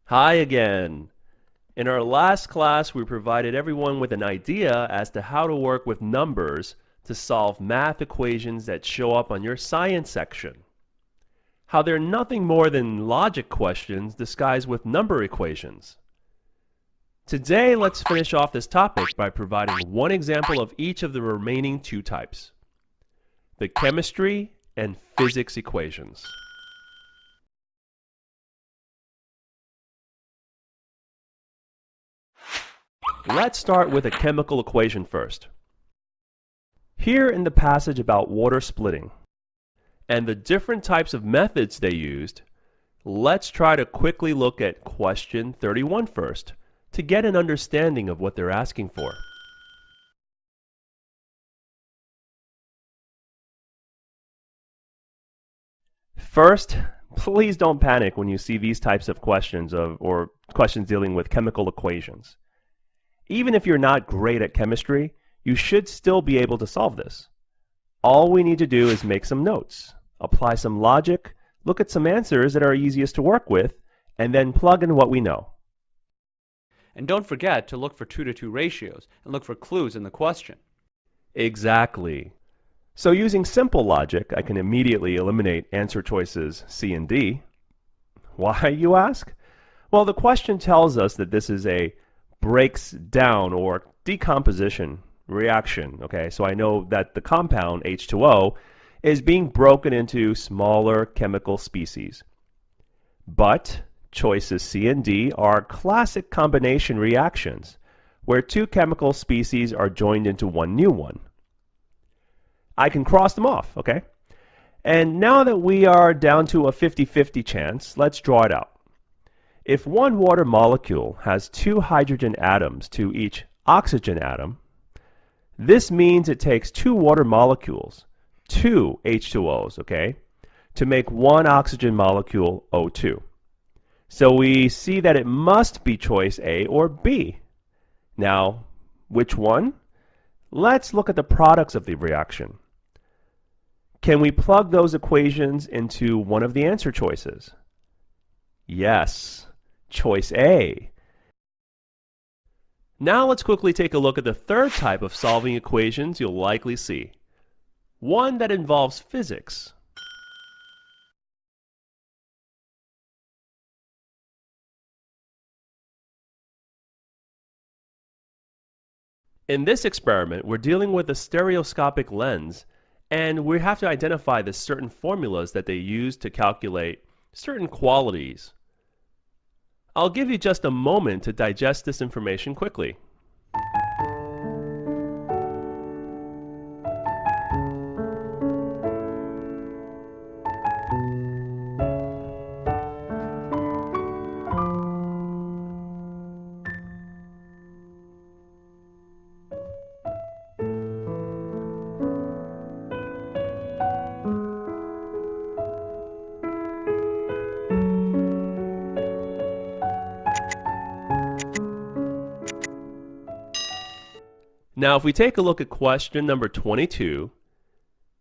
Hi again. In our last class, we provided everyone with an idea as to how to work with numbers to solve math equations that show up on your science section. How they're nothing more than logic questions disguised with number equations. Today, let's finish off this topic by providing one example of each of the remaining two types: the chemistry and physics equations. Let's start with a chemical equation first. Here in the passage about water splitting and the different types of methods they used, let's try to quickly look at question 31 first to get an understanding of what they're asking for. First, please don't panic when you see these types of questions or questions dealing with chemical equations. Even if you're not great at chemistry, you should still be able to solve this. All we need to do is make some notes, apply some logic, look at some answers that are easiest to work with, and then plug in what we know. And don't forget to look for 2-to-2 ratios and look for clues in the question. Exactly. So using simple logic, I can immediately eliminate answer choices C and D. Why, you ask? Well, the question tells us that this is a breaks down or decomposition reaction. Okay, so I know that the compound H2O is being broken into smaller chemical species. But choices C and D are classic combination reactions where two chemical species are joined into one new one. I can cross them off, okay? And now that we are down to a 50-50 chance, let's draw it out. If one water molecule has two hydrogen atoms to each oxygen atom, this means it takes two water molecules, two H2Os, okay, to make one oxygen molecule O2. So we see that it must be choice A or B. Now, which one? Let's look at the products of the reaction. Can we plug those equations into one of the answer choices? Yes, choice A. Now let's quickly take a look at the third type of solving equations you'll likely see, one that involves physics. In this experiment, we're dealing with a stereoscopic lens, and we have to identify the certain formulas that they use to calculate certain qualities. I'll give you just a moment to digest this information quickly. Now, if we take a look at question number 22,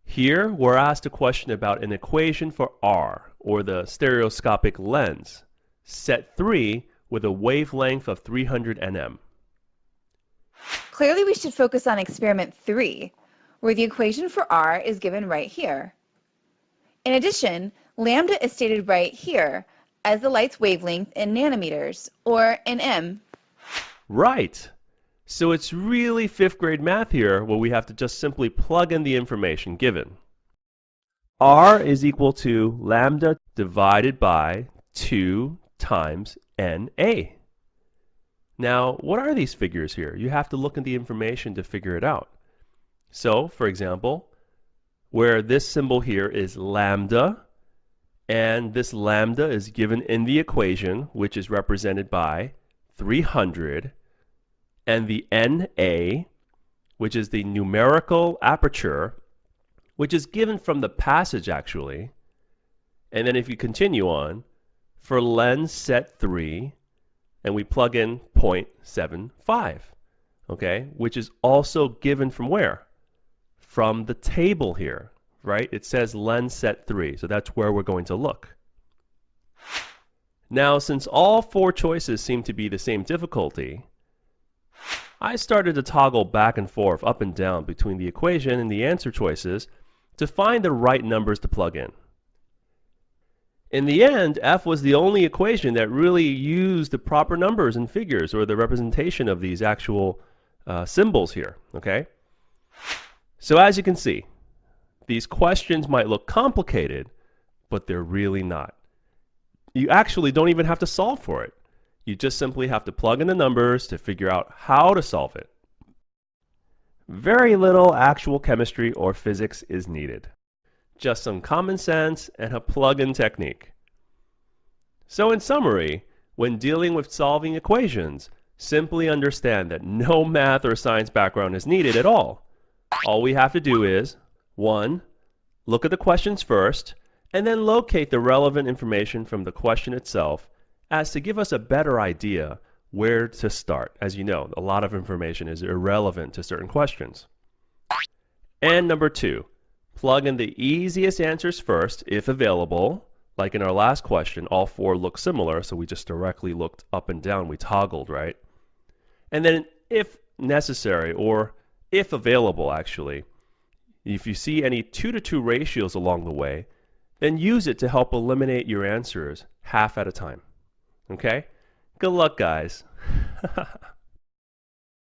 here we're asked a question about an equation for R, or the stereoscopic lens, set 3 with a wavelength of 300 nm. Clearly, we should focus on experiment 3, where the equation for R is given right here. In addition, lambda is stated right here as the light's wavelength in nanometers, or in m. Right. So it's really 5th grade math here, where we have to just simply plug in the information given. R is equal to lambda divided by 2 times NA. Now, what are these figures here? You have to look at the information to figure it out. So, for example, where this symbol here is lambda, and this lambda is given in the equation, which is represented by 300, and the NA, which is the numerical aperture, which is given from the passage actually. And then if you continue on, for lens set 3, and we plug in 0.75, okay, which is also given from where? From the table here, right? It says lens set 3, so that's where we're going to look. Now, since all 4 choices seem to be the same difficulty, I started to toggle back and forth, up and down, between the equation and the answer choices to find the right numbers to plug in. In the end, f was the only equation that really used the proper numbers and figures, or the representation of these actual symbols here, okay? So as you can see, these questions might look complicated, but they're really not. You actually don't even have to solve for it. You just simply have to plug in the numbers to figure out how to solve it. Very little actual chemistry or physics is needed. Just some common sense and a plug-in technique. So in summary, when dealing with solving equations, simply understand that no math or science background is needed at all. All we have to do is, 1, look at the questions first, and then locate the relevant information from the question itself as to give us a better idea where to start. As you know, a lot of information is irrelevant to certain questions. And number 2, plug in the easiest answers first, if available. Like in our last question, all 4 look similar, so we just directly looked up and down. We toggled, right? And then if necessary, or if available actually, if you see any 2-to-2 ratios along the way, then use it to help eliminate your answers half at a time. Okay? Good luck, guys.